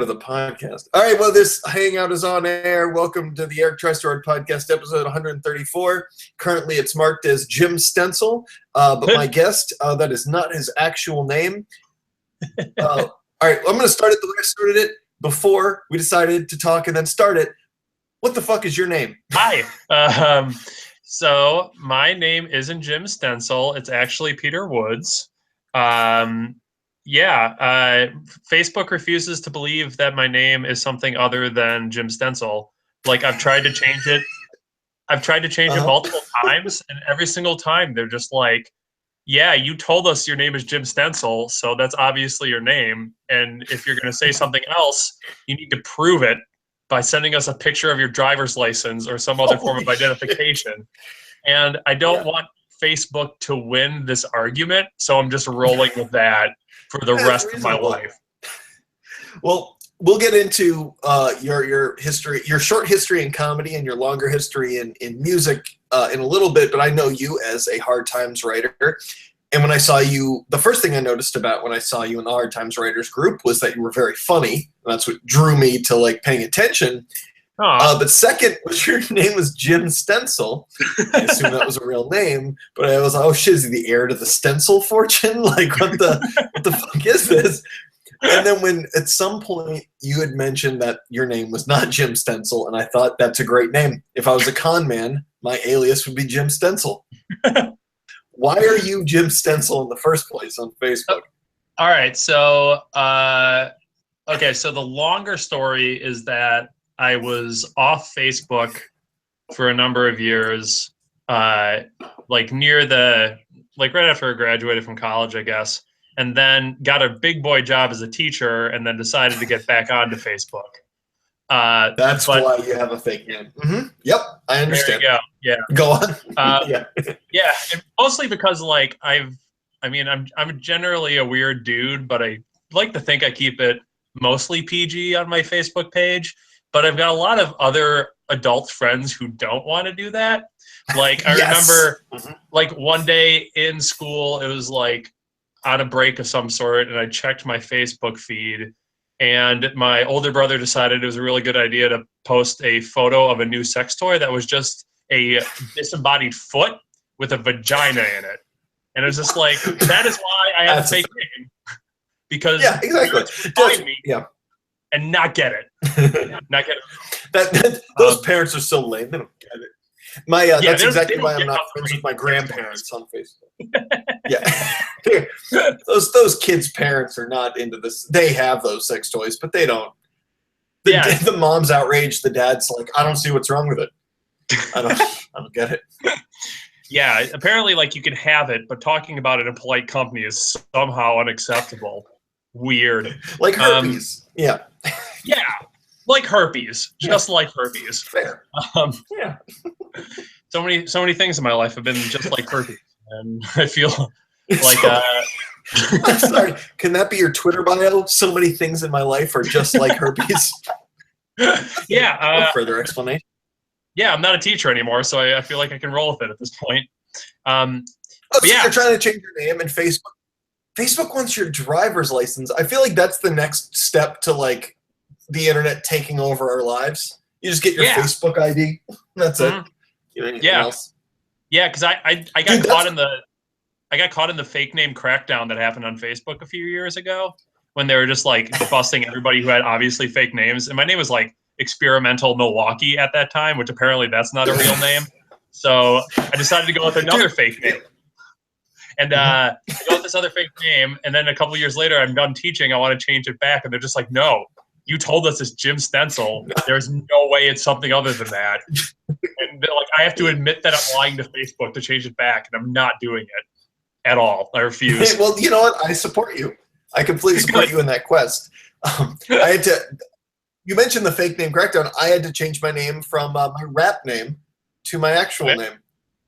of the podcast. All right, well, this hangout is on air. Welcome to the Eric Tries to Art podcast, episode 134. Currently, it's marked as Jim Stencil, but my guest, that is not his actual name. All right, I'm going to start it the way I started it before we decided to talk and then start it. What the fuck is your name? Hi. So my name isn't Jim Stencil. It's actually Peter Woods. Facebook refuses to believe that my name is something other than Jim Stencil. Like, I've tried to change it. It multiple times, and every single time they're just like, yeah, you told us your name is Jim Stencil, so that's obviously your name. And if you're going to say something else, you need to prove it by sending us a picture of your driver's license or some other form of identification. And I don't want Facebook to win this argument, so I'm just rolling with that for the rest of my life. Well, we'll get into your history, your short history in comedy and your longer history in music in a little bit, but I know you as a Hard Times writer. And when I saw you, the first thing I noticed about when I saw you in the Hard Times Writers group was that you were very funny. That's what drew me to like paying attention. But second, your name was Jim Stencil. I assume that was a real name, but I was like, oh shit, is he the heir to the Stencil fortune? Like, what the fuck is this? And then when at some point you had mentioned that your name was not Jim Stencil, and I thought that's a great name. If I was a con man, my alias would be Jim Stencil. Why are you Jim Stencil in the first place on Facebook? All right, so so the longer story is that I was off Facebook for a number of years, right after I graduated from college, I guess, and then got a big boy job as a teacher, and then decided to get back onto Facebook. That's why you have a fake name. Mm-hmm. Yep, I understand. There you go. Yeah. Go on. Yeah, and mostly because I'm generally a weird dude, but I like to think I keep it mostly PG on my Facebook page. But I've got a lot of other adult friends who don't want to do that. Like, I remember, like, one day in school, it was like on a break of some sort, and I checked my Facebook feed, and my older brother decided it was a really good idea to post a photo of a new sex toy that was just a disembodied foot with a vagina in it. And it was just like, that is why I have a fake name. Because find me and not get it. Those parents are so lame. They don't get it. That's exactly why I'm not friends with my grandparents on Facebook. Those kids' parents are not into this. They have those sex toys, but they don't. The mom's outraged. The dad's like, I don't see what's wrong with it. I don't get it. Yeah, apparently, like, you can have it, but talking about it in polite company is somehow unacceptable. Weird. Like herpes. Yeah, like herpes. Just like herpes. Fair. So many things in my life have been just like herpes, and I feel like I'm sorry. Can that be your Twitter bio? So many things in my life are just like herpes. No further explanation. Yeah, I'm not a teacher anymore, so I feel like I can roll with it at this point. You're trying to change your name, and Facebook wants your driver's license. I feel like that's the next step to like the internet taking over our lives. You just get your Facebook ID. That's it. You anything else? Yeah, because I got caught in the fake name crackdown that happened on Facebook a few years ago when they were just like busting everybody who had obviously fake names. And my name was like Experimental Milwaukee at that time, which apparently that's not a real name. So I decided to go with another fake name. And I go with this other fake name, and then a couple years later, I'm done teaching. I want to change it back, and they're just like, "No, you told us it's Jim Stencil. There's no way it's something other than that." And like, I have to admit that I'm lying to Facebook to change it back, and I'm not doing it at all. I refuse. Well, you know what? I support you. I completely support you in that quest. You mentioned the fake name crackdown. I had to change my name from my rap name to my actual name.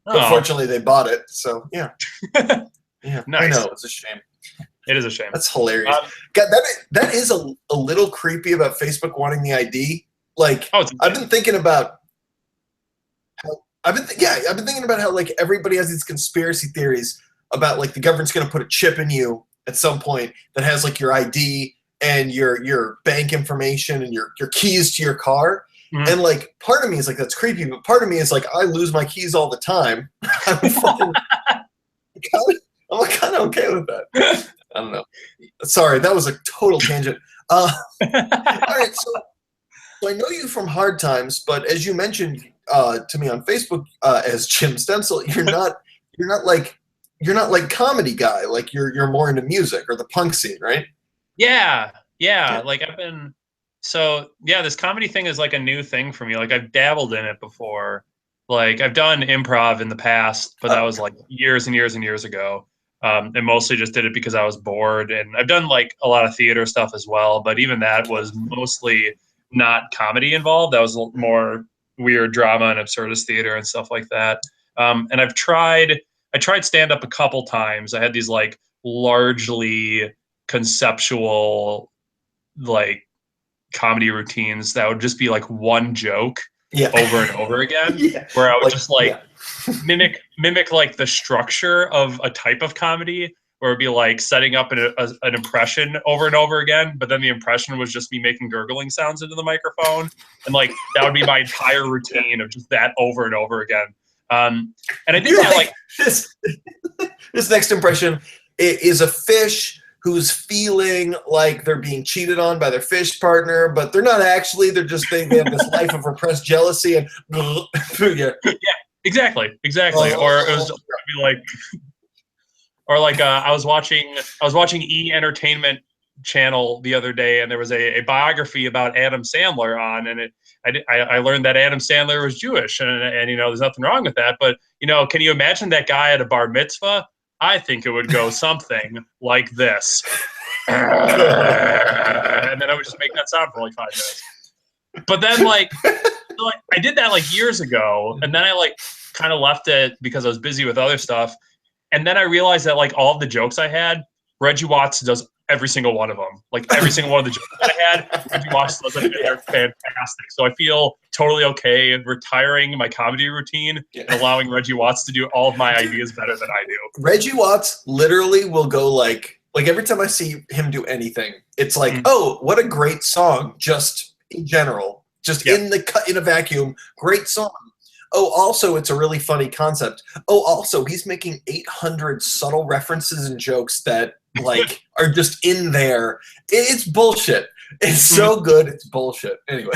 Unfortunately, they bought it, so yeah. Nice. I know, it's a shame. It is a shame. That's hilarious. God, that is a little creepy about Facebook wanting the ID. Like, I've been thinking about how I've been thinking about how like everybody has these conspiracy theories about like the government's going to put a chip in you at some point that has like your ID, and your bank information and your keys to your car. Mhm. And like part of me is like, that's creepy, but part of me is like, I lose my keys all the time. I'm like kind of okay with that. I don't know. Sorry, that was a total tangent. All right, so I know you from Hard Times, but as you mentioned to me on Facebook as Jim Stencil, you're not like comedy guy. Like you're more into music or the punk scene, right? Yeah. Like this comedy thing is like a new thing for me. Like I've dabbled in it before. Like I've done improv in the past, but that was like years and years and years ago. And mostly just did it because I was bored. And I've done like a lot of theater stuff as well, but even that was mostly not comedy involved. That was more weird drama and absurdist theater and stuff like that. And I tried stand up a couple times. I had these like largely conceptual like comedy routines that would just be like one joke over and over again, where I would just like mimic like the structure of a type of comedy, where it'd be like setting up an impression over and over again, but then the impression was just me making gurgling sounds into the microphone, and like that would be my entire routine of just that over and over again. And I did that like this next impression is a fish who's feeling like they're being cheated on by their fish partner, but they're not actually. They're just they have this life of repressed jealousy and exactly. Or it was be like, or like I was watching E Entertainment Channel the other day, and there was a biography about Adam Sandler on, and I learned that Adam Sandler was Jewish, and you know there's nothing wrong with that, but you know, can you imagine that guy at a bar mitzvah? I think it would go something like this. And then I would just make that sound for like 5 minutes. But then like I did that like years ago, and then I like kind of left it because I was busy with other stuff. And then I realized that like all of the jokes I had, Reggie Watts does every single one of them. Like every single one of the jokes that I had, Reggie Watts does it, and they're fantastic. So I feel totally okay retiring my comedy routine and allowing Reggie Watts to do all of my ideas better than I do. Reggie Watts literally will go like every time I see him do anything, it's like, oh, what a great song, just in general, just in a vacuum, great song. Oh, also, it's a really funny concept. Oh, also, he's making 800 subtle references and jokes that like are just in there. It's bullshit. It's so good. It's bullshit. Anyway.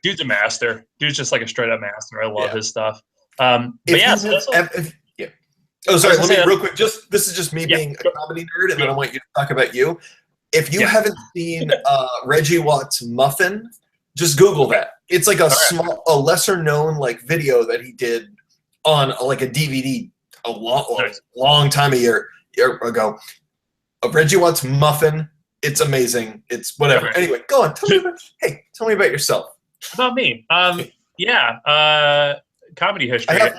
Dude's a master. Dude's just like a straight up master. I love his stuff. Oh, sorry. Let me real quick. This is just me being a comedy nerd, and then I want you to talk about you. If you haven't seen Reggie Watts' Muffin, just Google that. It's like a lesser known like video that he did on like a DVD a long time year ago. Reggie Watts' Muffin. It's amazing. It's whatever. Anyway, go on. Tell me about yourself. About me. Comedy history. I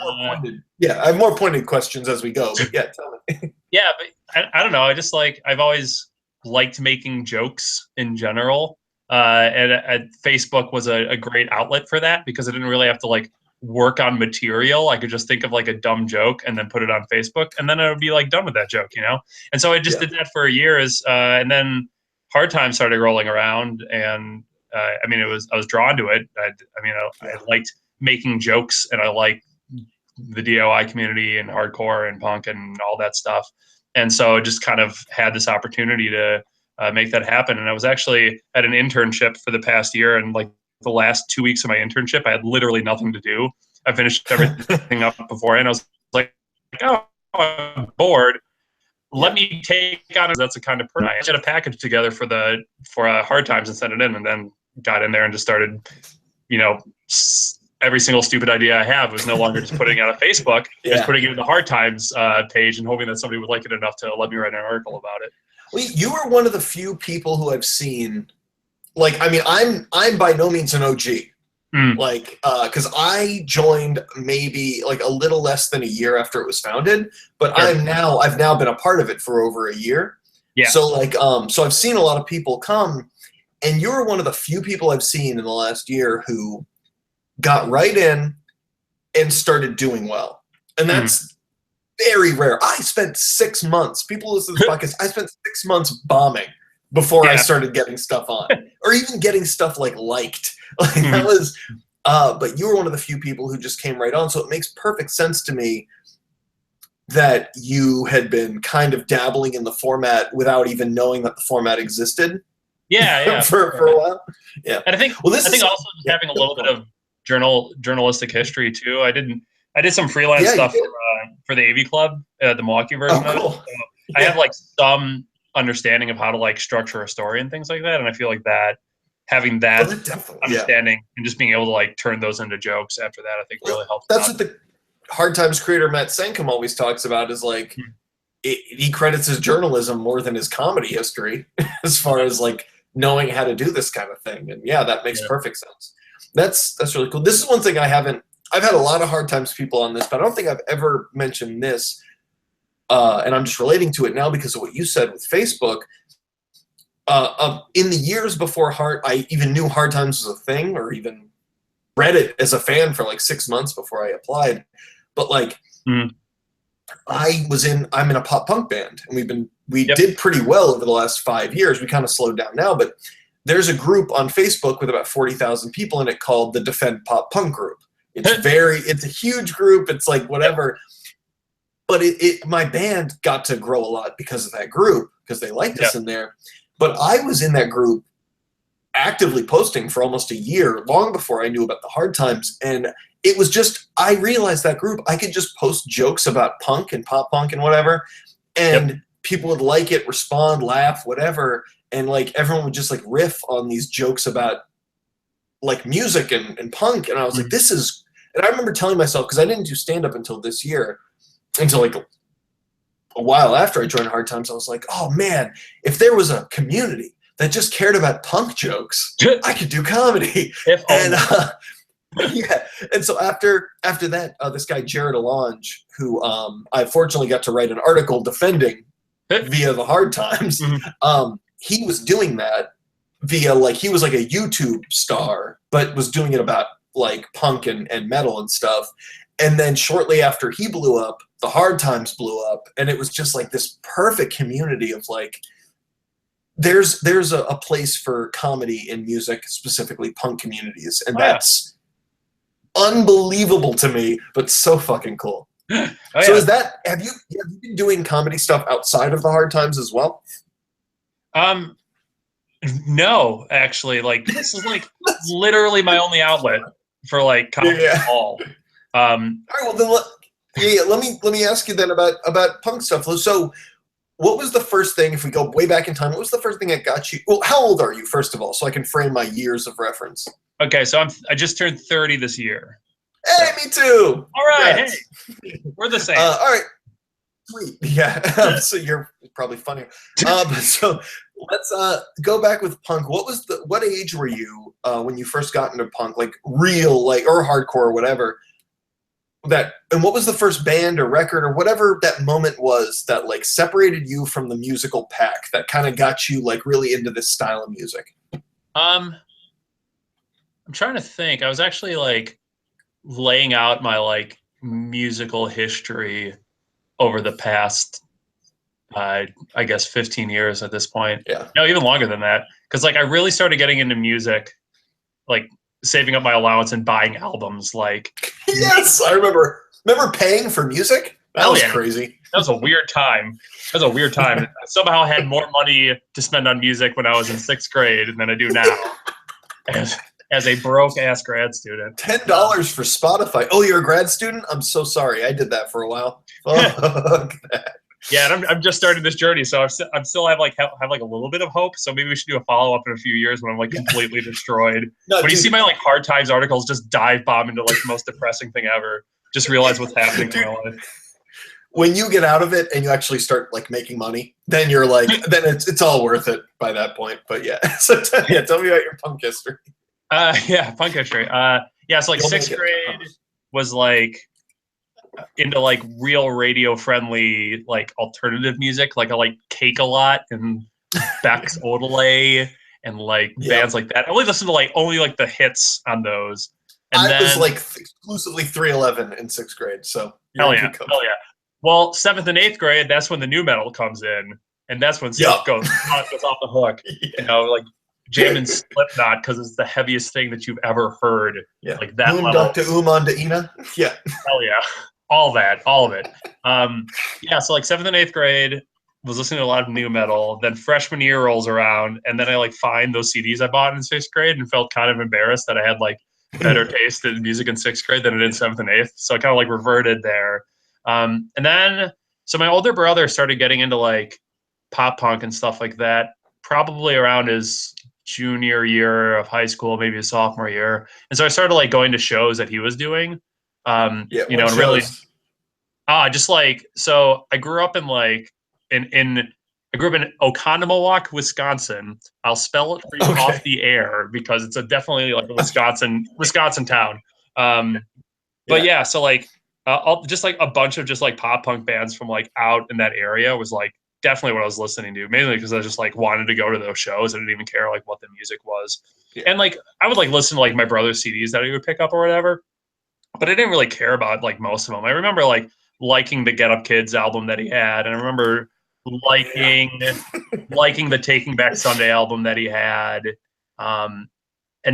have more pointed questions as we go. But yeah, tell me. Yeah, but I don't know. I've always liked making jokes in general. And Facebook was a great outlet for that because I didn't really have to like work on material. I could just think of like a dumb joke and then put it on Facebook, and then I would be like done with that joke, you know? And so I just did that for years. And then Hard Times started rolling around, and I was drawn to it. I liked making jokes, and I liked the DIY community and hardcore and punk and all that stuff. And so I just kind of had this opportunity to make that happen. And I was actually at an internship for the past year, and like the last 2 weeks of my internship, I had literally nothing to do. I finished everything up beforehand. I was like, oh, I'm bored. Let me take on it. That's a kind of person. I had a package together for Hard Times and sent it in, and then got in there and just started, you know, every single stupid idea I have was no longer just putting it on Facebook, just putting it in the Hard Times page and hoping that somebody would like it enough to let me write an article about it. Well, you are one of the few people who I've seen. Like, I mean, I'm by no means an OG. Like, because I joined maybe like a little less than a year after it was founded, but I've now been a part of it for over a year. Yeah. So like, so I've seen a lot of people come, and you're one of the few people I've seen in the last year who got right in and started doing well, and that's very rare. I spent 6 months. People listen to this podcast. I spent 6 months bombing before I started getting stuff on, or even getting stuff like liked. Like that was, but you were one of the few people who just came right on. So it makes perfect sense to me that you had been kind of dabbling in the format without even knowing that the format existed. Yeah, for a while. Yeah, and I think also just having a little bit of journalistic history too. I did some freelance stuff for the AV Club, the Milwaukee version of it. So I have like some understanding of how to like structure a story and things like that, and I feel like that having that understanding and just being able to like turn those into jokes after that, I think really helps. That's what the Hard Times creator Matt Sankum always talks about, is like he credits his journalism more than his comedy history as far as like knowing how to do this kind of thing. And yeah, that makes perfect sense. That's really cool. This is one thing I've had a lot of Hard Times people on this, but I don't think I've ever mentioned this. And I'm just relating to it now because of what you said with Facebook. In the years before I even knew Hard Times was a thing, or even read it as a fan for like 6 months before I applied. But like, I'm in a pop punk band, and we did pretty well over the last 5 years. We kind of slowed down now, but there's a group on Facebook with about 40,000 people in it called the Defend Pop Punk Group. It's a huge group. It's like whatever. But my band got to grow a lot because of that group, because they liked us in there. But I was in that group actively posting for almost a year, long before I knew about the Hard Times. And it was just, I realized that group, I could just post jokes about punk and pop punk and whatever, and people would like it, respond, laugh, whatever. And like everyone would just like riff on these jokes about like music and punk. And I was like, this is, and I remember telling myself, because I didn't do stand-up until this year, until like a while after I joined Hard Times, I was like, oh man, if there was a community that just cared about punk jokes, I could do comedy. And so after that, this guy Jared Alonge, who I fortunately got to write an article defending via the Hard Times, he was doing that via like, he was like a YouTube star, but was doing it about like punk and metal and stuff. And then shortly after he blew up, the Hard Times blew up, and it was just like this perfect community of like, there's a place for comedy in music, specifically punk communities, and that's unbelievable to me, but so fucking cool. So is that, have you been doing comedy stuff outside of the Hard Times as well? No, actually, like this is like literally my only outlet for like comedy at all. All right, well then let me ask you then about punk stuff. So what was the first thing, if we go way back in time, what was the first thing that got you, well, how old are you, first of all, so I can frame my years of reference? Okay, so I just turned 30 this year. Hey, me too. All right, hey, we're the same. All right, sweet. Yeah, so you're probably funnier. So let's go back with punk. What age were you when you first got into punk, like real, like, or hardcore or whatever? And what was the first band or record or whatever that moment was that like separated you from the musical pack, that kind of got you like really into this style of music? I'm trying to think. I was actually like laying out my like musical history over the past I guess 15 years at this point. Yeah. No, even longer than that. Because like I really started getting into music, like saving up my allowance and buying albums. Like, yes, I remember paying for music. That was crazy. That was a weird time. I somehow had more money to spend on music when I was in 6th grade than I do now, as a broke ass grad student. $10 for Spotify. Oh, you're a grad student? I'm so sorry. I did that for a while. Fuck that. Yeah, and I'm just starting this journey, so I'm still have like a little bit of hope. So maybe we should do a follow up in a few years when I'm like completely destroyed. No, when you see my like Hard Times articles just dive bomb into like the most depressing thing ever, just realize what's happening in my life. When you get out of it and you actually start like making money, then you're like, then it's all worth it by that point. But yeah, so tell me about your punk history. Punk history. So like 6th grade was like into like real radio friendly like alternative music. Like I like Cake a lot and Beck's Odelay and like bands like that. I only listened to like only like the hits on those. And I was like exclusively 311 in 6th grade. So hell yeah. Well, 7th and 8th grade, that's when the new metal comes in. and that's when Yep. stuff goes off the hook. Yeah. You know, like jamming Slipknot because it's the heaviest thing that you've ever heard. Yeah. Like that Moon level. Dr. Uman Ina. Yeah. Hell yeah. All of it. Yeah, so like 7th and 8th grade, was listening to a lot of new metal. Then freshman year rolls around, and then I like find those CDs I bought in 6th grade and felt kind of embarrassed that I had like better taste in music in 6th grade than I did in 7th and 8th. So I kind of like reverted there. And then, so my older brother started getting into like pop punk and stuff like that, probably around his junior year of high school, maybe his sophomore year. And so I started like going to shows that he was doing. You know, and really, just like, so I grew up in like, I grew up in Oconomowoc, Wisconsin. I'll spell it for you off the air because it's definitely like a Wisconsin town. But yeah, so like, just like a bunch of just like pop punk bands from like out in that area was like definitely what I was listening to, mainly because I just like wanted to go to those shows. I didn't even care like what the music was. Yeah. And like, I would like listen to like my brother's CDs that he would pick up or whatever, but I didn't really care about like most of them. I remember like liking the Get Up Kids album that he had, and I remember liking the Taking Back Sunday album that he had, and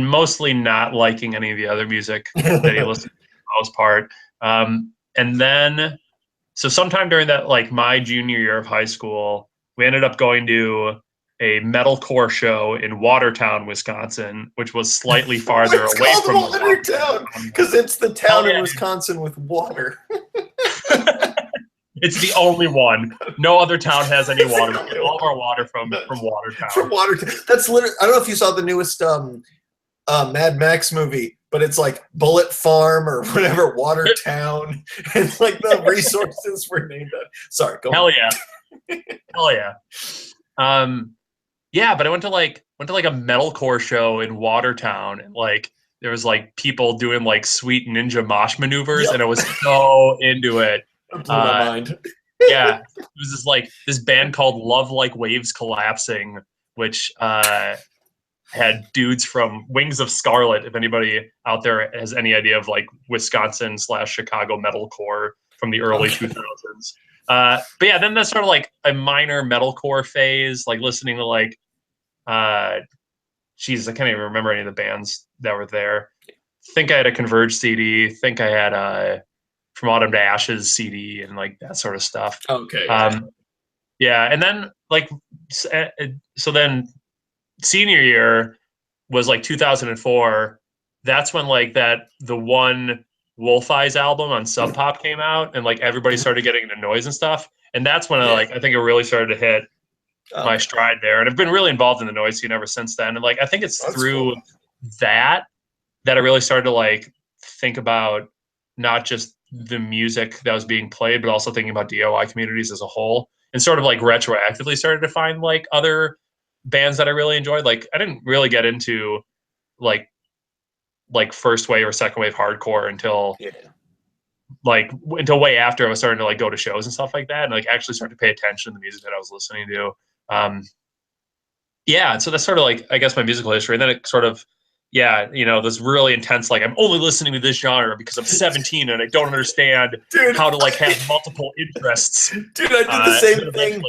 mostly not liking any of the other music that he listened to for the most part. And then, so sometime during that, like my junior year of high school, we ended up going to a metalcore show in Watertown, Wisconsin, which was slightly farther away from Watertown because it's the town in Wisconsin with water. It's the only one. No other town has any water. We get all of our water from Watertown. From Watertown. That's literally. I don't know if you saw the newest Mad Max movie, but it's like Bullet Farm or whatever, Watertown, and like the resources were named that. Sorry, go Hell on. Yeah. Hell yeah. Yeah, but I went to like a metalcore show in Watertown, and like there was like people doing like sweet ninja mosh maneuvers, and I was so into it. It blew my mind. Yeah, it was this band called Love Like Waves Collapsing, which had dudes from Wings of Scarlet. If anybody out there has any idea of like Wisconsin/Chicago metalcore from the early 2000s. But yeah, then that's sort of like a minor metalcore phase, like listening to like, Jesus, I can't even remember any of the bands that were there. Think I had a Converge CD. Think I had From Autumn to Ashes CD and like that sort of stuff. Okay. Yeah, and then like, so then senior year was like 2004. That's when like the one Wolf Eyes album on Sub Pop came out, and like everybody started getting into noise and stuff. And that's when I think it really started to hit my stride there. And I've been really involved in the noise scene ever since then. And like I think it's through that I really started to like think about not just the music that was being played, but also thinking about DIY communities as a whole, and sort of like retroactively started to find like other bands that I really enjoyed. Like I didn't really get into like first wave or second wave hardcore until way after I was starting to like go to shows and stuff like that, and like actually start to pay attention to the music that I was listening to. Yeah, so that's sort of like, I guess, my musical history. And then it sort of, this really intense, like I'm only listening to this genre because I'm 17 and I don't understand how to like have multiple interests. Dude, I did the same thing.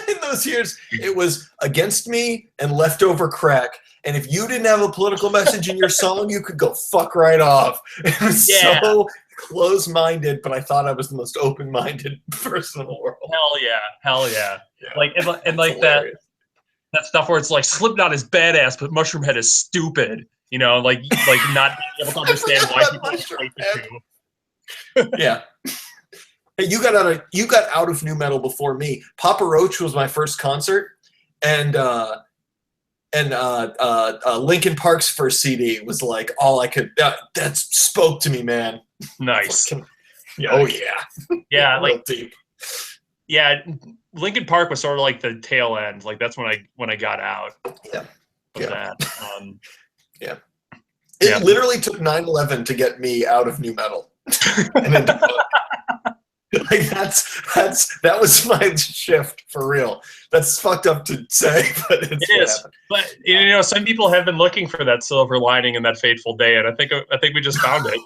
In those years, it was Against Me and Leftover Crack. And if you didn't have a political message in your song, you could go fuck right off. It was so close-minded, but I thought I was the most open-minded person in the world. Hell yeah. Like and like hilarious. that stuff where it's like Slipknot is badass, but Mushroomhead is stupid. You know, like not being able to understand why people hate the two. Yeah. Hey, you got out of nu metal before me. Papa Roach was my first concert, and Linkin Park's first CD was like all I could. That spoke to me, man. Nice. Oh yeah. Yeah, like deep. Yeah, Linkin Park was sort of like the tail end. Like that's when I got out. Yeah. That. Yeah. It literally took 9/11 to get me out of nu metal. And like that was my shift for real. That's fucked up to say, but it is. But some people have been looking for that silver lining in that fateful day, and I think we just found it.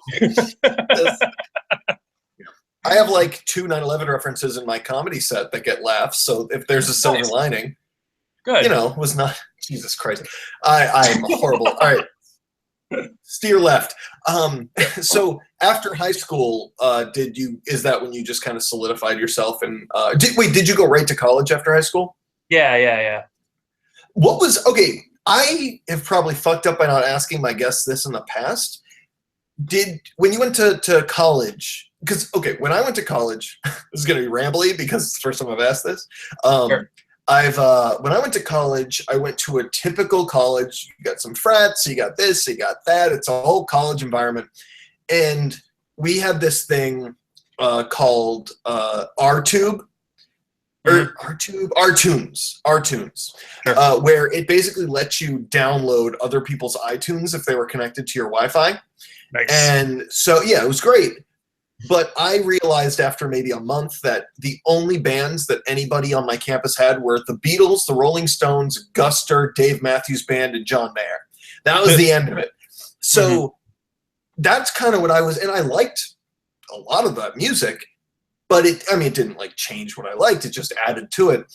I have like 2 9/11 references in my comedy set that get laughs. So if there's a silver lining, Good. was not Jesus Christ. I'm horrible. All right. Steer left. So after high school, is that when you just kind of solidified yourself and did you go right to college after high school? Yeah. Okay, I have probably fucked up by not asking my guests this in the past. When you went to college, because when I went to college, this is gonna be rambly because it's the first time I've asked this. Sure. When I went to college, I went to a typical college. You got some frats, you got this, you got that. It's a whole college environment. And we had this thing called RTube, or RTunes, Sure. where it basically lets you download other people's iTunes if they were connected to your Wi-Fi. Nice. And so, yeah, it was great. But I realized after maybe a month that the only bands that anybody on my campus had were the Beatles, the Rolling Stones, Guster, Dave Matthews Band, and John Mayer. That was the end of it. So that's kind of what I was, and I liked a lot of that music, but it didn't like change what I liked. It just added to it.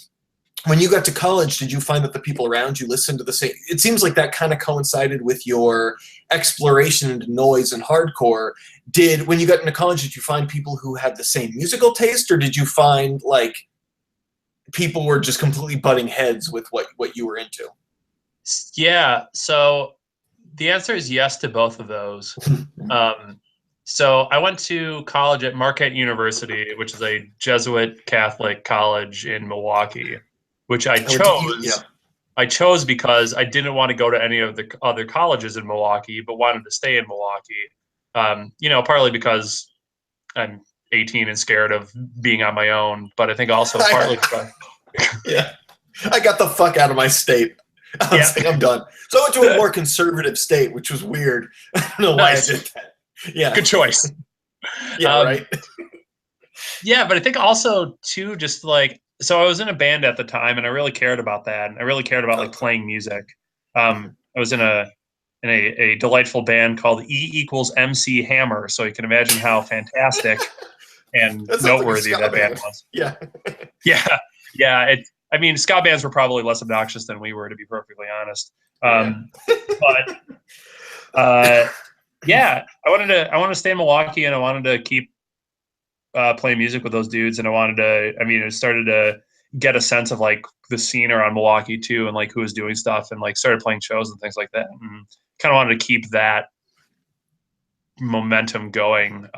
When you got to college, did you find that the people around you listened to the same? It seems like that kind of coincided with your exploration into noise and hardcore. When you got into college, did you find people who had the same musical taste, or did you find like people were just completely butting heads with what you were into? Yeah. So the answer is yes to both of those. So I went to college at Marquette University, which is a Jesuit Catholic college in Milwaukee, which I chose. I chose because I didn't want to go to any of the other colleges in Milwaukee, but wanted to stay in Milwaukee. Partly because I'm 18 and scared of being on my own, but I think also partly because I got the fuck out of my state. I was like, I'm done. So I went to a more conservative state, which was weird. I don't know why I did that. Yeah. Good choice. Right. Yeah, but I think also too, just like, so I was in a band at the time, and I really cared about that. And I really cared about like playing music. I was in a delightful band called E=MC Hammer, so you can imagine how fantastic and noteworthy that band was. Yeah. Yeah. Ska bands were probably less obnoxious than we were, to be perfectly honest. Yeah, I wanted to stay in Milwaukee, and I wanted to keep playing music with those dudes, and I started to get a sense of like the scene around Milwaukee too, and like who was doing stuff, and like started playing shows and things like that, and kind of wanted to keep that momentum going.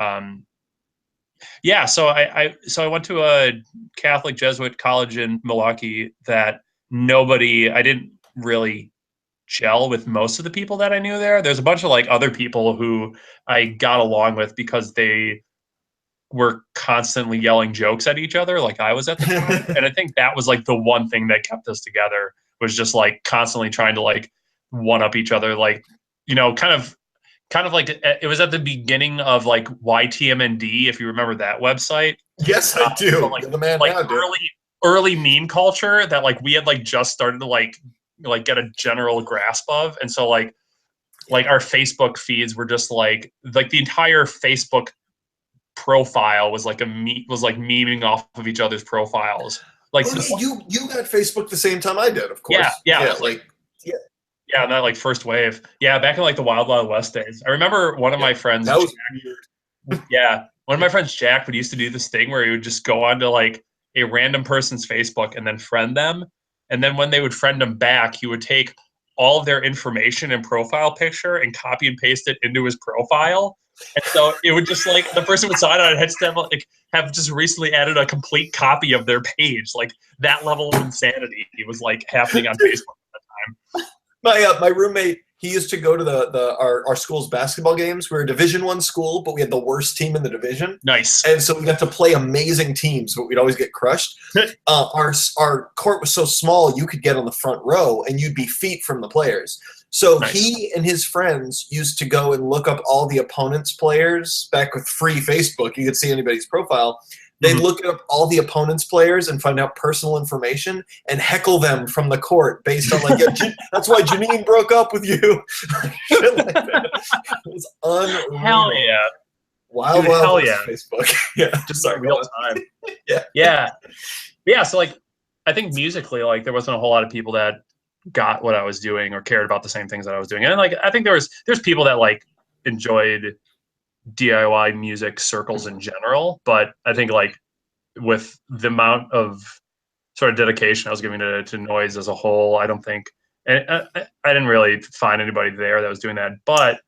So I went to a Catholic Jesuit college in Milwaukee that I didn't really gel with most of the people that I knew there. There's a bunch of like other people who I got along with because they were constantly yelling jokes at each other like I was at the time. And I think that was like the one thing that kept us together, was just like constantly trying to like one up each other. Like, kind of like it was at the beginning of like YTMND, if you remember that website. Yes, I do. So like, the man like early meme culture that like we had like just started to like get a general grasp of. And so like our Facebook feeds were just like the entire Facebook profile was like memeing off of each other's profiles. Like you got Facebook the same time I did, of course. Yeah, and that like first wave. Yeah, back in like the Wild Wild West days. I remember one of my friends. That was weird. Yeah, one of my friends, Jack, would used to do this thing where he would just go onto like a random person's Facebook and then friend them, and then when they would friend him back, he would take all of their information and profile picture and copy and paste it into his profile. And so it would just like the person would sign on and have just recently added a complete copy of their page. Like that level of insanity was like happening on Facebook at the time. My roommate, he used to go to our school's basketball games. We were a Division I school, but we had the worst team in the division. Nice. And so we got to play amazing teams, but we'd always get crushed. Our court was so small, you could get on the front row, and you'd be feet from the players. So he and his friends used to go and look up all the opponents' players back with free Facebook. You could see anybody's profile. They'd look up all the opponents' players and find out personal information and heckle them from the court based on like, that's why Janine broke up with you. Shit like that. It was unreal. Hell yeah. Wild Dude, Wild hell West yeah. Facebook. Yeah, Just sorry, in go real on. time. Yeah. Yeah. So like, I think musically, like there wasn't a whole lot of people that got what I was doing or cared about the same things that I was doing. And like, I think there's people that like enjoyed DIY music circles in general, but I think like with the amount of sort of dedication I was giving to noise as a whole, I don't think, and I didn't really find anybody there that was doing that. But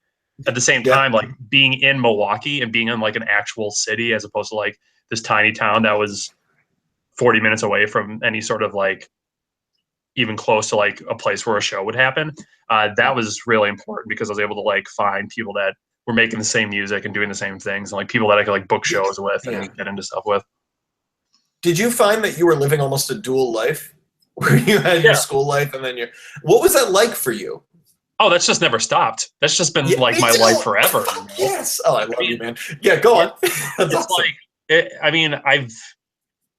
at the same Yeah. time, like being in Milwaukee and being in like an actual city as opposed to like this tiny town that was 40 minutes away from any sort of like even close to like a place where a show would happen, that was really important because I was able to like find people that were making the same music and doing the same things, and like people that I could like book shows with Yeah. and get into stuff with. Did you find that you were living almost a dual life, where you had your Yeah. school life and then your? What was that like for you? Oh, that's just never stopped. That's just been Yeah, like me my too. life forever. Fuck yes. Oh, I love mean, you, man. Yeah, go on. That's It's awesome. like, I mean,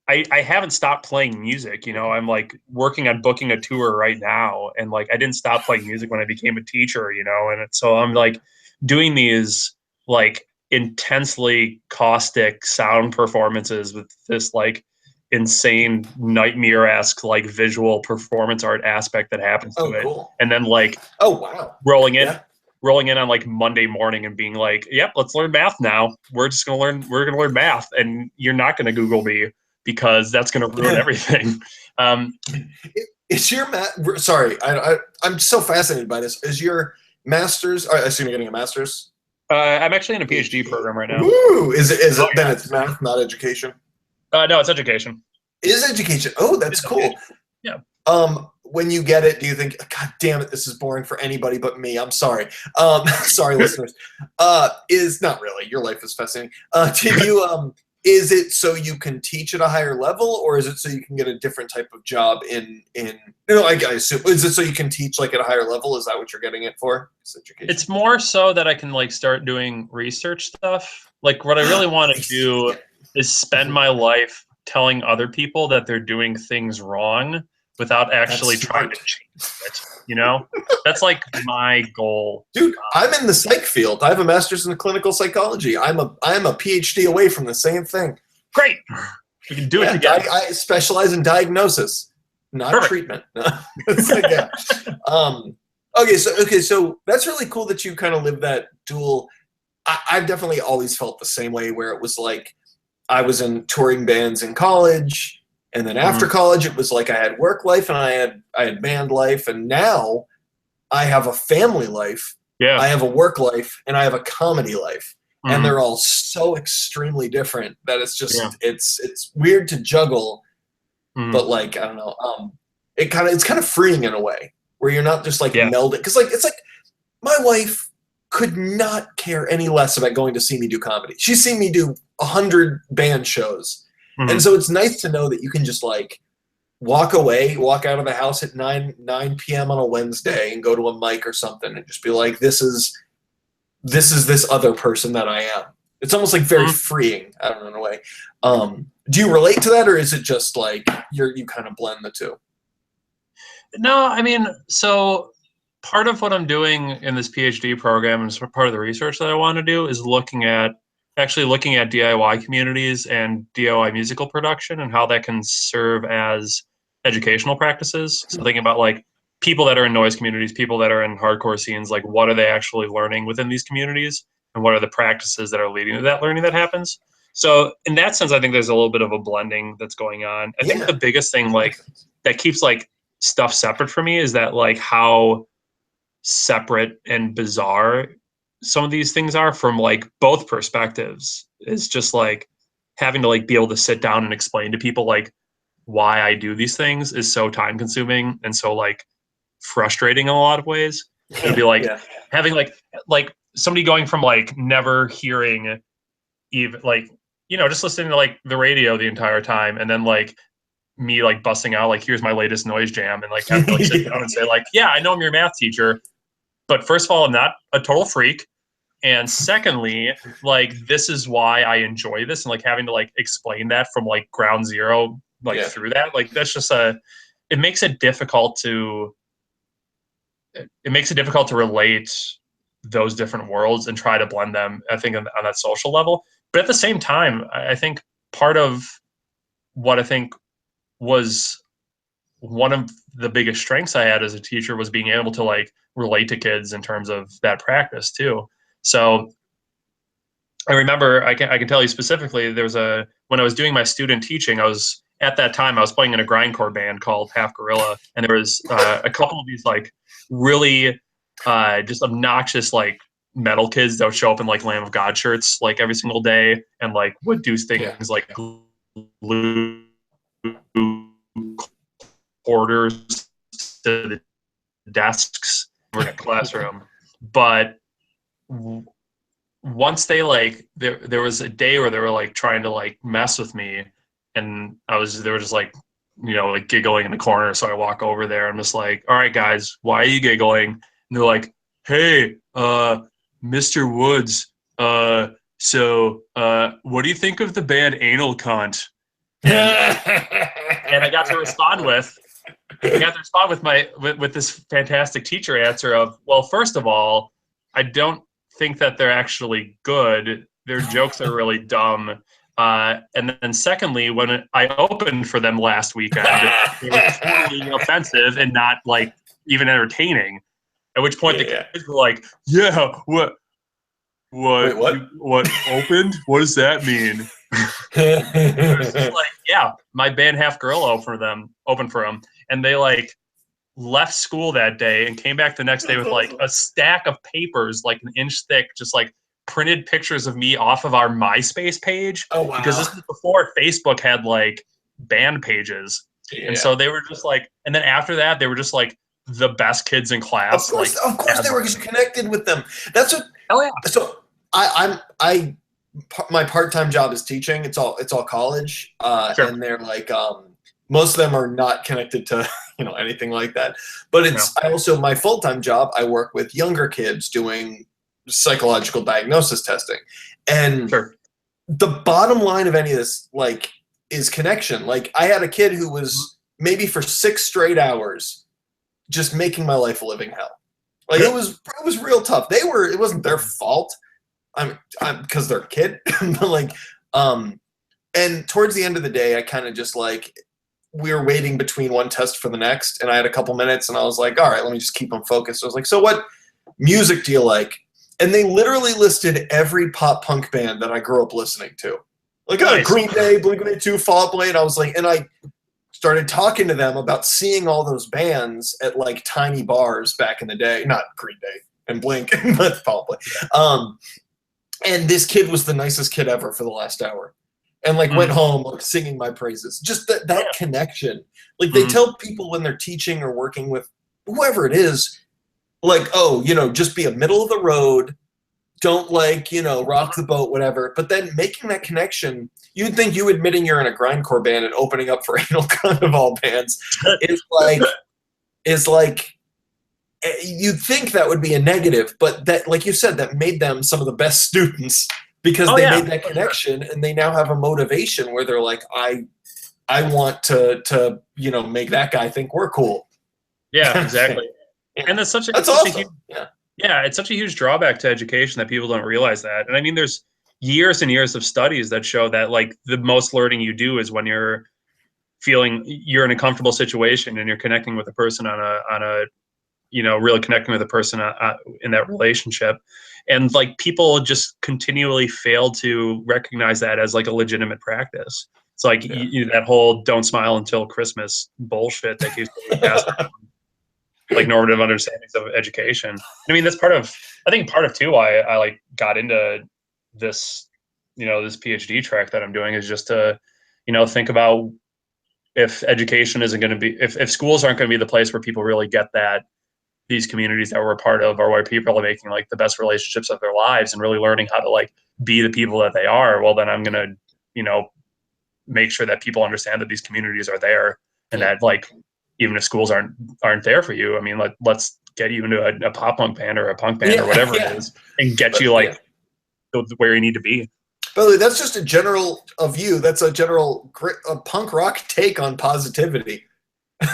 I haven't stopped playing music. You know, I'm like working on booking a tour right now, and like I didn't stop playing music when I became a teacher. You know, and so I'm like doing these like intensely caustic sound performances with this like insane nightmare-esque like visual performance art aspect that happens to Oh, it, cool. and then like Oh, wow. rolling in Yeah. rolling in on like Monday morning and being like, yep, let's learn math now. We're going to learn math, and you're not going to Google me because that's going to ruin everything. Is your Sorry, I'm so fascinated by this. Is your master's? I assume you're getting a master's. I'm actually in a PhD program right now. Woo! Is it? Oh, Then yeah. it's math, not education. No, it's education. It is education. Oh, that's It's cool. education. Yeah. When you get it, do you think, God damn it, this is boring for anybody but me? I'm sorry. Sorry, listeners. Is not really. Your life is fascinating. Did you? Is it so you can teach at a higher level, or is it so you can get a different type of job in? I assume, is it so you can teach like at a higher level? Is that what you're getting it for? It's more so that I can like start doing research stuff. Like what I really want to do is spend my life telling other people that they're doing things wrong without actually trying to change it. You know, that's like my goal. Dude, I'm in the psych field. I have a master's in clinical psychology. I'm a PhD away from the same thing. Great, we can do it together. I specialize in diagnosis, not Perfect. treatment. It's like, yeah. Okay, so that's really cool that you kind of live that dual. I've definitely always felt the same way, where it was like I was in touring bands in college, and then after college it was like I had work life and I had band life, and now I have a family life. Yeah. I have a work life, and I have a comedy life. And they're all so extremely different that it's just it's weird to juggle, but like I don't know, it's kind of freeing in a way where you're not just like melding, because like it's like my wife could not care any less about going to see me do comedy. She's seen me do 100 band shows, and so it's nice to know that you can just like walk out of the house at 9 p.m. on a Wednesday and go to a mic or something and just be like, this is this other person that I am. It's almost like very freeing. I don't know, in a way. Do you relate to that, or is it just like you kind of blend the two? No, I mean, so part of what I'm doing in this PhD program and part of the research that I want to do is looking at DIY communities and DIY musical production and how that can serve as educational practices. So thinking about like people that are in noise communities, people that are in hardcore scenes, like what are they actually learning within these communities, and what are the practices that are leading to that learning that happens. So in that sense, I think there's a little bit of a blending that's going on. I think the biggest thing like that keeps like stuff separate for me is that like how separate and bizarre some of these things are from like both perspectives. Is just like having to like be able to sit down and explain to people like why I do these things is so time consuming and so like frustrating in a lot of ways. It'd be like having like somebody going from like never hearing even like, you know, just listening to like the radio the entire time, and then like me like busting out like, here's my latest noise jam, and like having to like sit down and say like, yeah, I know I'm your math teacher, but first of all, I'm not a total freak, and secondly, like this is why I enjoy this, and like having to like explain that from like ground zero, like through that, like that's just it makes it difficult to relate those different worlds and try to blend them, I think, on that social level. But at the same time, I think part of what I think was one of the biggest strengths I had as a teacher was being able to like relate to kids in terms of that practice too. So I remember, I can tell you specifically, when I was doing my student teaching, I was playing in a grindcore band called Half Gorilla, and there was a couple of these like really just obnoxious like metal kids that would show up in like Lamb of God shirts like every single day and like would do things like glue quarters to the desks in the classroom. But once they like, there was a day where they were like trying to like mess with me, and they were just like, like giggling in the corner. So I walk over there. I'm just like, all right, guys, why are you giggling? And they're like, hey, Mr. Woods, so what do you think of the band Anal Cunt? And I got to respond with with this fantastic teacher answer of, well, first of all, I don't think that they're actually good. Their jokes are really dumb. And then secondly, when I opened for them last weekend, they were totally offensive and not like even entertaining. At which point the kids were like, yeah, what opened? What does that mean? It was just like, yeah, my band Half Gorilla opened for them. And they like left school that day and came back the next day with like a stack of papers, like an inch thick, just like printed pictures of me off of our MySpace page. Oh, wow. Because this is before Facebook had like band pages. Yeah. And so they were just like, and then after that, they were just like the best kids in class. Of course they were connected with them. That's what. Oh yeah. So my part-time job is teaching. It's all college. Sure. And they're like, most of them are not connected to, anything like that. But my full-time job, I work with younger kids doing psychological diagnosis testing. And the bottom line of any of this, like, is connection. Like, I had a kid who was maybe for 6 straight hours just making my life a living hell. Like, it was real tough. It wasn't their fault. I'm because they're a kid. But like, and towards the end of the day, I kind of just like, we were waiting between one test for the next, and I had a couple minutes, and I was like, all right, let me just keep them focused. I was like, so what music do you like? And they literally listed every pop punk band that I grew up listening to. Like, Green Day, Blink-182, Fall Out Boy, and I was like, and I started talking to them about seeing all those bands at like tiny bars back in the day. Not Green Day and Blink, but Fall Out Boy. And this kid was the nicest kid ever for the last hour. And like went home like singing my praises. Just that connection. Like they tell people when they're teaching or working with whoever it is, like, oh, just be a middle of the road. Don't like, rock the boat, whatever. But then making that connection, you'd think you admitting you're in a grindcore band and opening up for Anal Cunt of all bands is like, you'd think that would be a negative, but that, like you said, that made them some of the best students because they made that connection, and they now have a motivation where they're like, I want to make that guy think we're cool. Yeah, exactly. And that's such awesome. A huge, it's such a huge drawback to education that people don't realize that. And I mean, there's years and years of studies that show that like the most learning you do is when you're feeling you're in a comfortable situation and you're connecting with a person on a really connecting with a person in that relationship. And like people just continually fail to recognize that as like a legitimate practice. It's like that whole "don't smile until Christmas" bullshit that keeps being passed around, like normative understandings of education. I mean, that's part of too why I like got into this, this PhD track that I'm doing is just to, think about if education isn't going to be, if schools aren't going to be the place where people really get that, these communities that we're a part of are where people are making like the best relationships of their lives and really learning how to like be the people that they are. Well, then I'm going to, make sure that people understand that these communities are there and that like, even if schools aren't there for you, I mean, let's get you into a pop punk band or a punk band or whatever it is and get you like where you need to be. By the way, that's just a general view. That's a general punk rock take on positivity.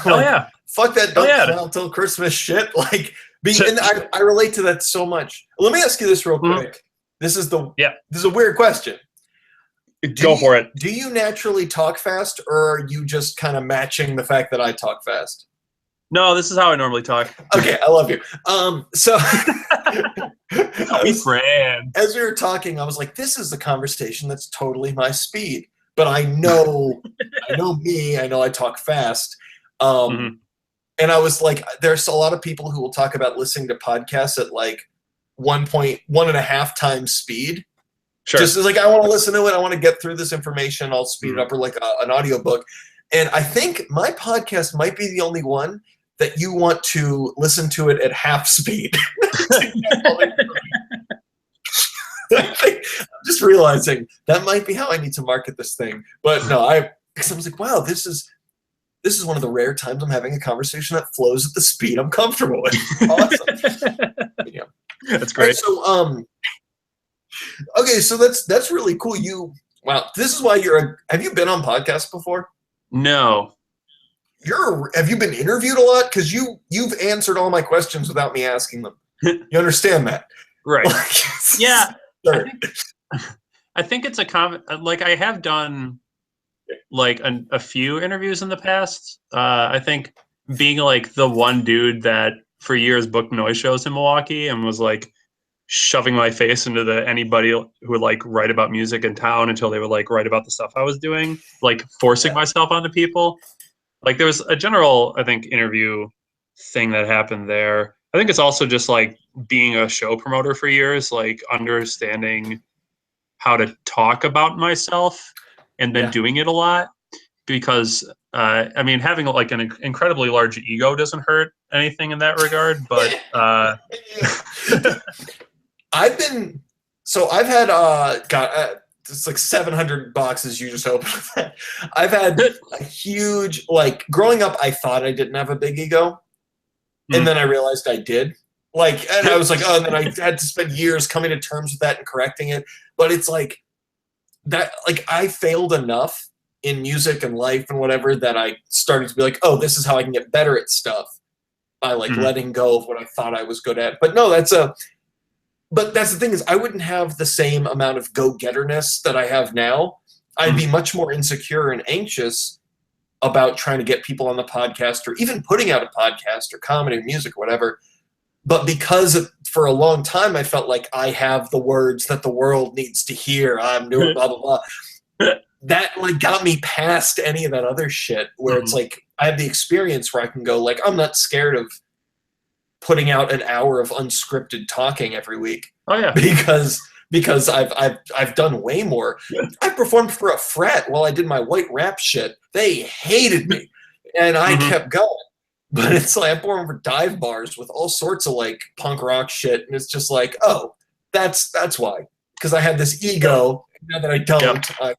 Oh yeah. Fuck that don't smile till Christmas shit. Like, And I relate to that so much. Let me ask you this real quick. This is a weird question. Go for it. Do you naturally talk fast, or are you just kind of matching the fact that I talk fast? No, this is how I normally talk. Okay, I love you. So as we were talking, I was like, this is the conversation that's totally my speed. But I know me, I know I talk fast. And I was like, there's a lot of people who will talk about listening to podcasts at like 1.5 times speed. Sure. Just as like, I want to listen to it, I want to get through this information, I'll speed it up, or like an audiobook. And I think my podcast might be the only one that you want to listen to it at half speed. I'm just realizing that might be how I need to market this thing. But no, because I was like, wow, this is one of the rare times I'm having a conversation that flows at the speed I'm comfortable with. Awesome. Yeah. That's great. Right, so okay, so that's really cool. Wow, this is why have you been on podcasts before? No. Have you been interviewed a lot? Because you've answered all my questions without me asking them. You understand that? Right. Yeah. Sure. I think it's a common, like I have done like a few interviews in the past. I think being like the one dude that for years booked noise shows in Milwaukee and was like shoving my face into anybody who would like write about music in town until they would like write about the stuff I was doing, like forcing myself onto people. Like there was a general, I think, interview thing that happened there. I think it's also just like being a show promoter for years, like understanding how to talk about myself and then doing it a lot. Because I mean, having like an incredibly large ego doesn't hurt anything in that regard. But I've had it's like 700 boxes you just opened. I've had a huge, like growing up, I thought I didn't have a big ego. And then I realized I did. Like, and I was like, oh, and then I had to spend years coming to terms with that and correcting it. But it's like that, like I failed enough in music and life and whatever that I started to be like, oh, this is how I can get better at stuff by like letting go of what I thought I was good at. But no, but that's the thing is I wouldn't have the same amount of go-getterness that I have now. I'd be much more insecure and anxious about trying to get people on the podcast or even putting out a podcast or comedy or music or whatever. But because for a long time I felt like I have the words that the world needs to hear, I'm doing blah, blah, blah. That like got me past any of that other shit where it's like I have the experience where I can go like, I'm not scared of putting out an hour of unscripted talking every week. Oh yeah. Because I've done way more. I performed for a frat while I did my white rap shit. They hated me. And I kept going. But it's like I performed for dive bars with all sorts of like punk rock shit. And it's just like, oh, that's why. Because I had this ego. Now that I don't, I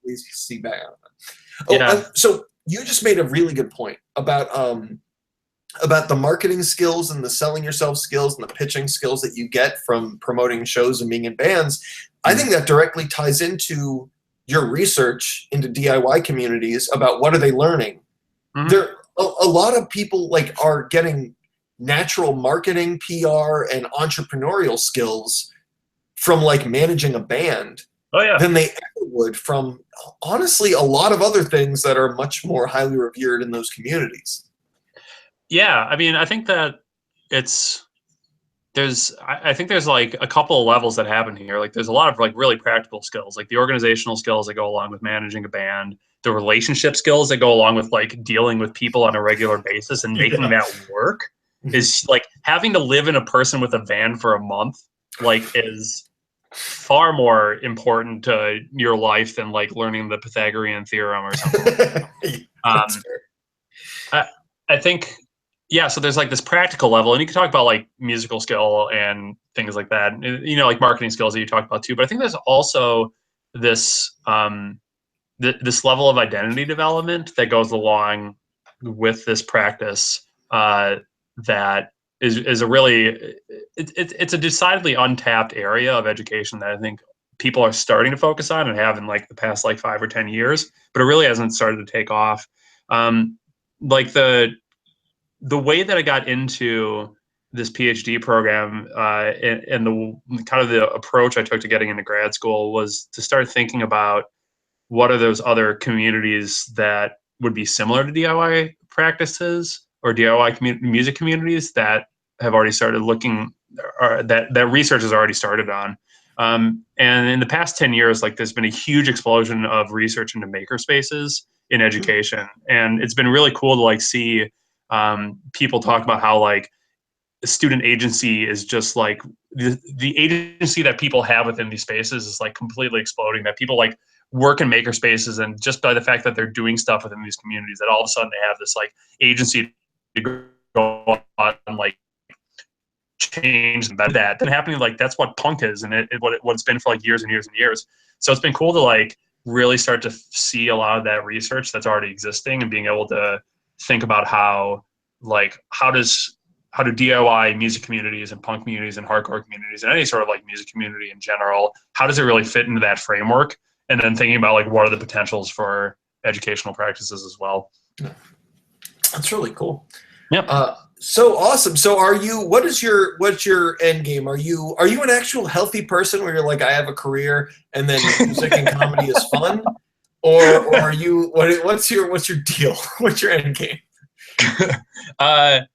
please see back on it. Oh, so you just made a really good point about the marketing skills and the selling yourself skills and the pitching skills that you get from promoting shows and being in bands. I think that directly ties into your research into DIY communities about what are they learning. There a lot of people like are getting natural marketing, PR, and entrepreneurial skills from like managing a band than they ever would from honestly a lot of other things that are much more highly revered in those communities. Yeah, I mean, I think that I think there's like a couple of levels that happen here. Like there's a lot of like really practical skills, like the organizational skills that go along with managing a band, the relationship skills that go along with like dealing with people on a regular basis and making that work is like having to live in a person with a van for a month, like is far more important to your life than like learning the Pythagorean theorem or something. I think, yeah, so there's like this practical level, and you can talk about like musical skill and things like that, you know, like marketing skills that you talked about too. But I think there's also this this level of identity development that goes along with this practice that is a really it's a decidedly untapped area of education that I think people are starting to focus on and have in like the past like 5 or 10 years, but it really hasn't started to take off. Like the way that I got into this PhD program, and the kind of the approach I took to getting into grad school was to start thinking about what are those other communities that would be similar to DIY practices or DIY music communities that have already started looking, or that research has already started on. And in the past 10 years, like there's been a huge explosion of research into maker spaces in education. And it's been really cool to like see people talk about how like student agency is just like the agency that people have within these spaces is like completely exploding, that people like work in maker spaces, and just by the fact that they're doing stuff within these communities, that all of a sudden they have this like agency to go on and like change that and happening. Like that's what punk is, and what it's been for like years and years and years. So it's been cool to like really start to see a lot of that research that's already existing, and being able to think about how do DIY music communities and punk communities and hardcore communities and any sort of like music community in general, how does it really fit into that framework? And then thinking about like what are the potentials for educational practices as well. That's really cool. Yep. So awesome. So what's your end game? Are you an actual healthy person where you're like, I have a career and then music and comedy is fun? Or are you, what's your deal? What's your end game? My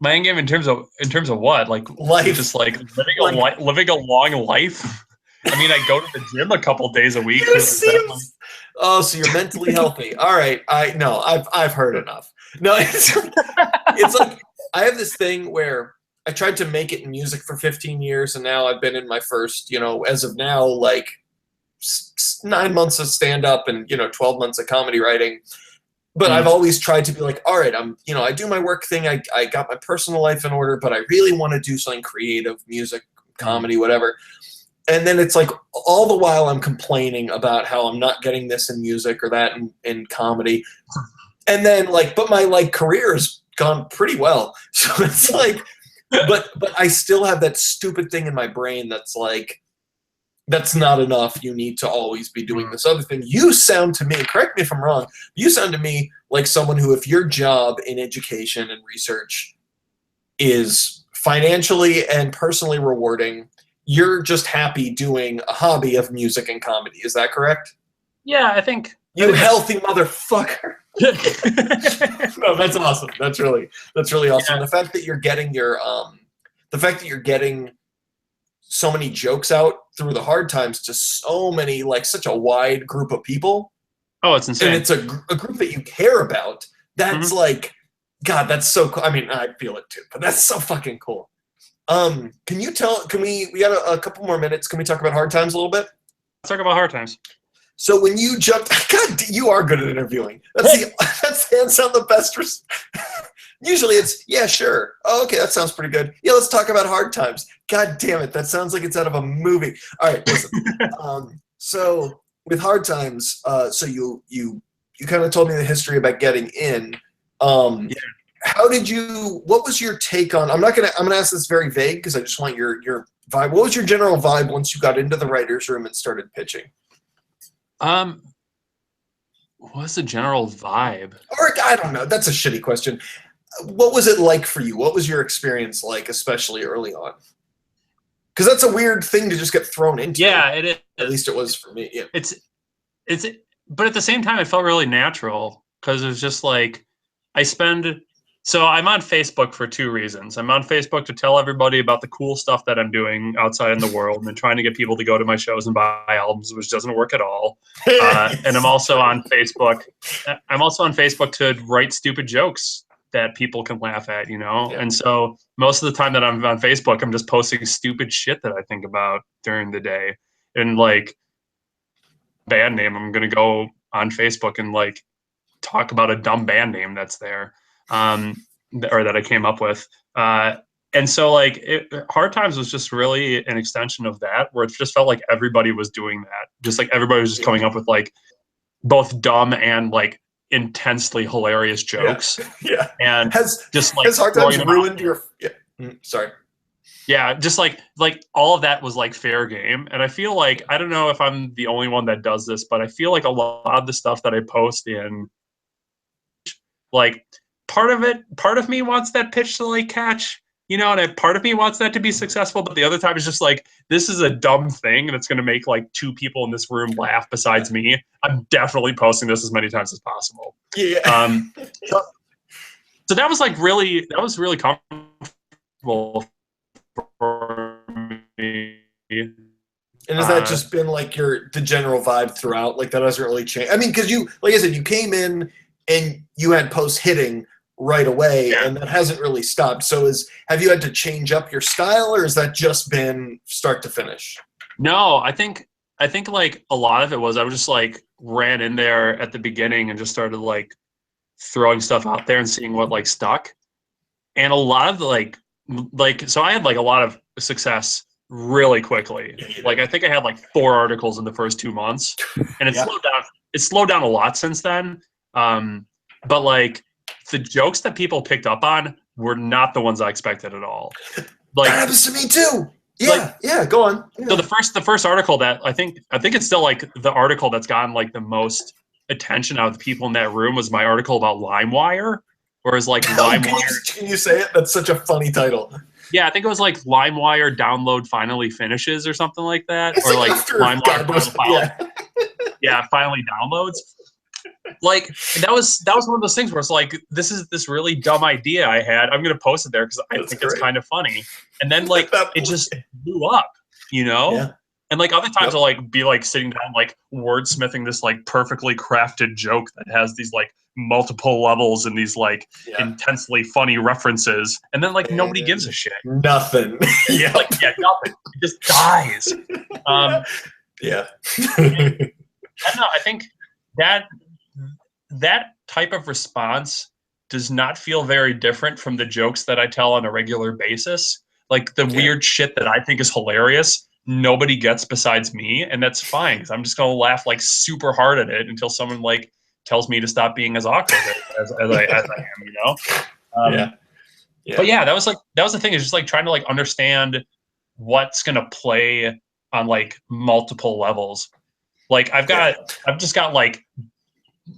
end game in terms of what? Like life. Just like living a long life. I mean, I go to the gym a couple days a week. Oh, so you're mentally healthy. All right. I've heard enough. No, it's like I have this thing where I tried to make it in music for 15 years, and now I've been in my first, as of now, like 9 months of stand-up and 12 months of comedy writing. But I've always tried to be like, all right, I do my work thing. I got my personal life in order, but I really want to do something creative, music, comedy, whatever. And then it's like all the while I'm complaining about how I'm not getting this in music or that in comedy. And then but my career has gone pretty well. So it's like, but I still have that stupid thing in my brain that's like, that's not enough. You need to always be doing this other thing. You sound to me, correct me if I'm wrong, you sound to me like someone who, if your job in education and research is financially and personally rewarding, you're just happy doing a hobby of music and comedy. Is that correct? Yeah, I think. You healthy motherfucker. No, that's awesome. That's really awesome. Yeah. The fact that you're getting so many jokes out through the hard times to so many, such a wide group of people. Oh, it's insane. And it's a group that you care about. That's God, that's so cool. I mean, I feel it too, but that's so fucking cool. We got a couple more minutes. Can we talk about hard times a little bit? Let's talk about hard times. So when you jumped, God, you are good at interviewing. That's hands down the best. Usually it's, yeah, sure. Oh, okay, that sounds pretty good. Yeah, let's talk about hard times. God damn it, that sounds like it's out of a movie. All right, listen. So with hard times, so you kind of told me the history about getting in. How did you? What was your take on? I'm gonna ask this very vague because I just want your vibe. What was your general vibe once you got into the writers' room and started pitching? What's the general vibe? Or I don't know. That's a shitty question. What was it like for you? What was your experience like, especially early on? Because that's a weird thing to just get thrown into. Yeah, it is. At least it was for me. Yeah. But at the same time, it felt really natural because it was just like So I'm on Facebook for two reasons. I'm on Facebook to tell everybody about the cool stuff that I'm doing outside in the world and trying to get people to go to my shows and buy albums, which doesn't work at all. And I'm also on Facebook. To write stupid jokes that people can laugh at, Yeah. And so most of the time that I'm on Facebook, I'm just posting stupid shit that I think about during the day. And band name, I'm going to go on Facebook and talk about a dumb band name that's there. Or that I came up with. And so Hard Times was just really an extension of that, where it just felt like everybody was doing that. Just everybody was just coming up with both dumb and intensely hilarious jokes. Yeah. And has Hard Times ruined your sorry. Yeah, just all of that was fair game. And I feel I don't know if I'm the only one that does this, but I feel a lot of the stuff that I post in part of me wants that pitch to like catch, you know, and part of me wants that to be successful, but the other time is just like, this is a dumb thing that's going to make like 2 people in this room laugh besides me. I'm definitely posting this as many times as possible. Yeah. So that was really comfortable for me. And has that just been like the general vibe throughout? Like that hasn't really changed. I mean, because you, like I said, you came in and you had posts hitting right away, and that hasn't really stopped. So have you had to change up your style, or has that just been start to finish? No, I think like a lot of it was I was just like ran in there at the beginning and just started like throwing stuff out there and seeing what like stuck. And a lot of the like so I had like a lot of success really quickly. Like I think I had like 4 articles in the first 2 months, and it slowed down. It slowed down a lot since then. But like the jokes that people picked up on were not the ones I expected at all. Like that happens to me too. Yeah, go on. Yeah. So the first article that I think it's still like the article that's gotten like the most attention out of the people in that room was my article about LimeWire, whereas like LimeWire. Can you say it? That's such a funny title. Yeah, I think it was like LimeWire download finally finishes or something like that, or like LimeWire finally downloads. Like that was one of those things where it's like, this is this really dumb idea I had. I'm gonna post it there because I think it's kind of funny. And then like it just blew up, you know? Yeah. And like other times I'll like be like sitting down like wordsmithing this like perfectly crafted joke that has these like multiple levels and these like intensely funny references, and then like nobody gives a shit. Nothing. Nothing. It just dies. Yeah. I don't know. I think that type of response does not feel very different from the jokes that I tell on a regular basis. Like the weird shit that I think is hilarious, nobody gets besides me, and that's fine because I'm just gonna laugh like super hard at it until someone like tells me to stop being as awkward as I am, you know? But yeah, that was the thing, is just like trying to like understand what's gonna play on like multiple levels. Like I've just got like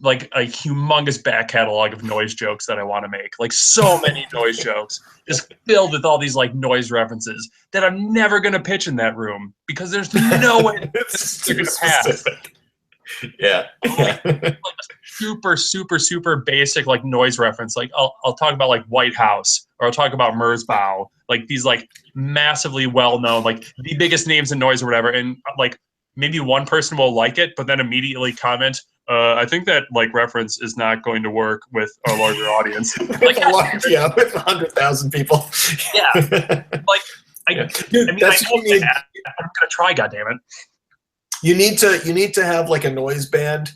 a humongous back catalog of noise jokes that I want to make. Like so many noise jokes, just filled with all these like noise references that I'm never gonna pitch in that room because there's no way they're gonna pass. Yeah. Like a super basic like noise reference. Like I'll talk about like White House, or I'll talk about Merzbow, like these like massively well known, like the biggest names in noise or whatever, and like maybe one person will like it, but then immediately comment, I think that like reference is not going to work with a larger audience. Like, with 100,000 people. Yeah. Like, I know that. I'm gonna try. Goddammit. You need to have like a noise band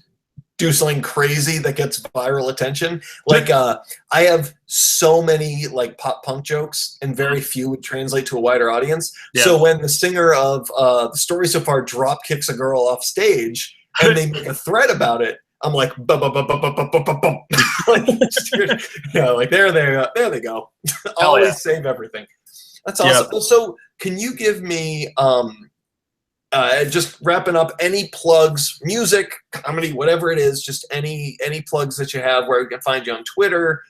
do something crazy that gets viral attention. Like I have so many like pop punk jokes, and very few would translate to a wider audience. Yeah. So when the singer of The Story So Far drop kicks a girl off stage and they make a thread about it, I'm like, bum, bum, bum, bum, bum, bum, bum, bum. Like there they go. Always save everything. That's awesome. Yeah. So can you give me just wrapping up, any plugs, music, comedy, whatever it is, just any plugs that you have where we can find you on Twitter?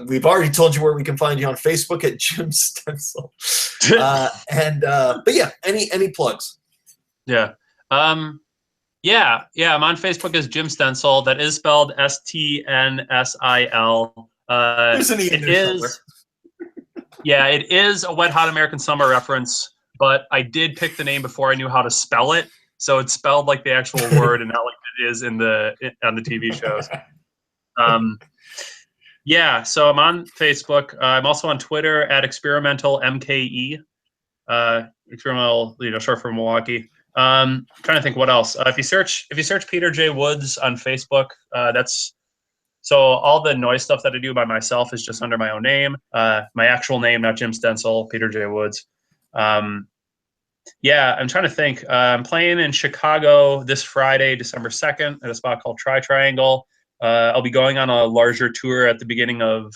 We've already told you where we can find you on Facebook at Jim Stencil. But yeah, any plugs? Yeah. I'm on Facebook as Jim Stencil. That is spelled STNSIL. There's an E in there somewhere. It is a Wet Hot American Summer reference, but I did pick the name before I knew how to spell it, so it's spelled like the actual word and not like it is on the TV shows. So I'm on Facebook. I'm also on Twitter at experimentalmke. Experimental, short for Milwaukee. Trying to think what else. If you search Peter J. Woods on Facebook, so all the noise stuff that I do by myself is just under my own name. My actual name, not Jim Stencil, Peter J. Woods. I'm trying to think. I'm playing in Chicago this Friday, December 2nd, at a spot called Triangle. I'll be going on a larger tour at the beginning of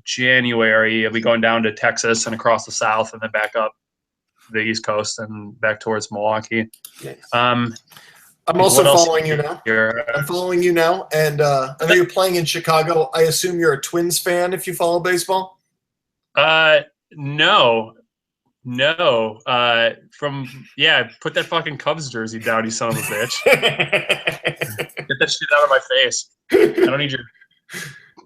January. I'll be going down to Texas and across the South, and then back up the East Coast and back towards Milwaukee. Yes. I'm What also else following you now. here? I'm following you now, and I know you're playing in Chicago. I assume you're a Twins fan if you follow baseball. No. Put that fucking Cubs jersey down, you son of a bitch. Get that shit out of my face.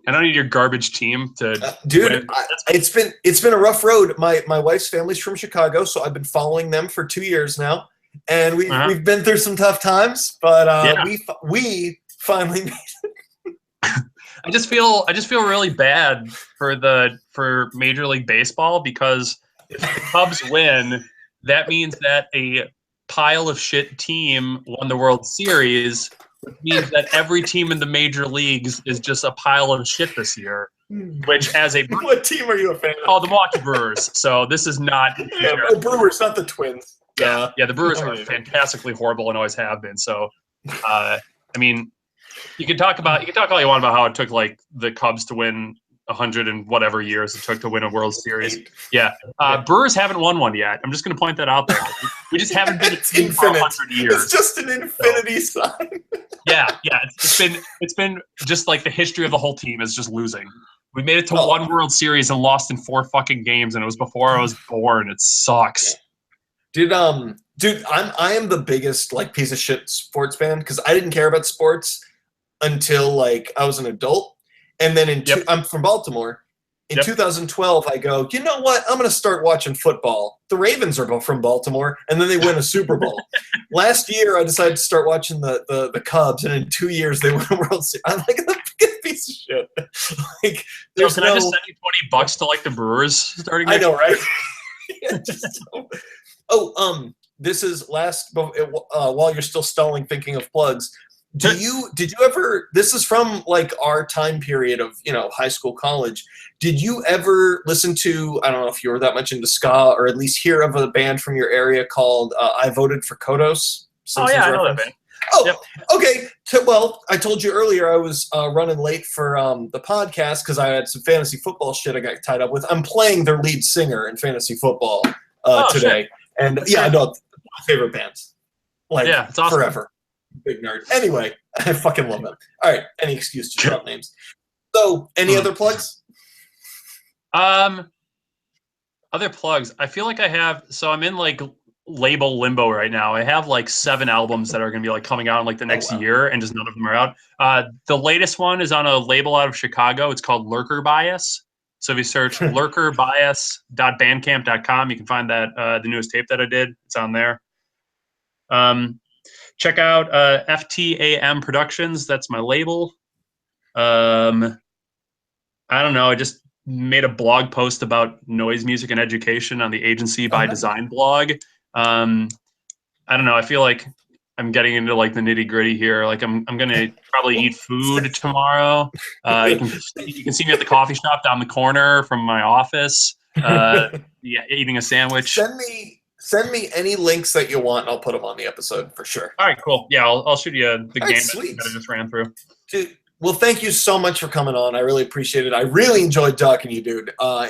I don't need your garbage team to dude. win. It's been a rough road. My wife's family's from Chicago, so I've been following them for 2 years now, and we've been through some tough times, but we finally made it. I just feel really bad for Major League Baseball, because if the Cubs win, that means that a pile of shit team won the World Series, which means that every team in the major leagues is just a pile of shit this year. Which, as a what team are you a fan of? Oh, the Milwaukee Brewers. So this is not Brewers, not the Twins. Yeah, the Brewers are fantastically horrible and always have been. So, I mean, you can talk all you want about how it took like the Cubs to win 100 and whatever years it took to win a World Series. Yeah. Brewers haven't won one yet. I'm just going to point that out there. We just haven't been a team for 100 years. It's just an infinity sign. Yeah. It's been just like the history of the whole team is just losing. We made it to one World Series and lost in 4 fucking games, and it was before I was born. It sucks. Dude, I am the biggest like piece of shit sports fan, because I didn't care about sports until like I was an adult. And then I'm from Baltimore. In 2012, I go, you know what? I'm going to start watching football. The Ravens are from Baltimore, and then they win a Super Bowl. Last year, I decided to start watching the Cubs, and in 2 years, they win a World Series. I'm like, the biggest piece of shit. Like, I just send you $20 to like the Brewers starting? I know, right? This is while you're still stalling, thinking of plugs. Did you ever, this is from like our time period of, high school, college. Did you ever listen to, I don't know if you were that much into ska, or at least hear of a band from your area called I Voted for Kodos? Oh yeah, I know that band. Oh, yep. Okay. Well, I told you earlier I was running late for the podcast because I had some fantasy football shit I got tied up with. I'm playing their lead singer in fantasy football today. Shit. And I know my favorite bands. Like, it's awesome. Forever. Big nerd. Anyway, I fucking love them. All right, any excuse to drop names. So, any other plugs? Other plugs. I feel like I have. So I'm in like label limbo right now. I have like 7 albums that are going to be like coming out in like the next year, and just none of them are out. The latest one is on a label out of Chicago. It's called Lurker Bias. So if you search lurkerbias.bandcamp.com, you can find that the newest tape that I did. It's on there. Check out FTAM Productions. That's my label. I don't know. I just made a blog post about noise music and education on the Agency by Design blog. I don't know. I feel like I'm getting into like the nitty gritty here. Like I'm gonna probably eat food tomorrow. You can see me at the coffee shop down the corner from my office. Eating a sandwich. Send me any links that you want, and I'll put them on the episode for sure. All right, cool. Yeah, I'll shoot you the game that I just ran through. Dude, well, thank you so much for coming on. I really appreciate it. I really enjoyed talking to you, dude. I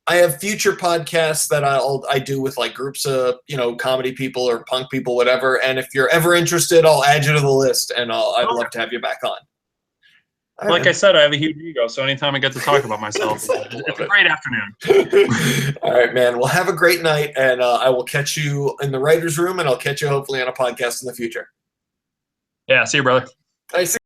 have future podcasts that I do with like groups of comedy people or punk people, whatever. And if you're ever interested, I'll add you to the list, and I'd love to have you back on. Like I said, I have a huge ego, so anytime I get to talk about myself, it's a great afternoon. All right, man. Well, have a great night, and I will catch you in the writer's room, and I'll catch you hopefully on a podcast in the future. Yeah, see you, brother. I see.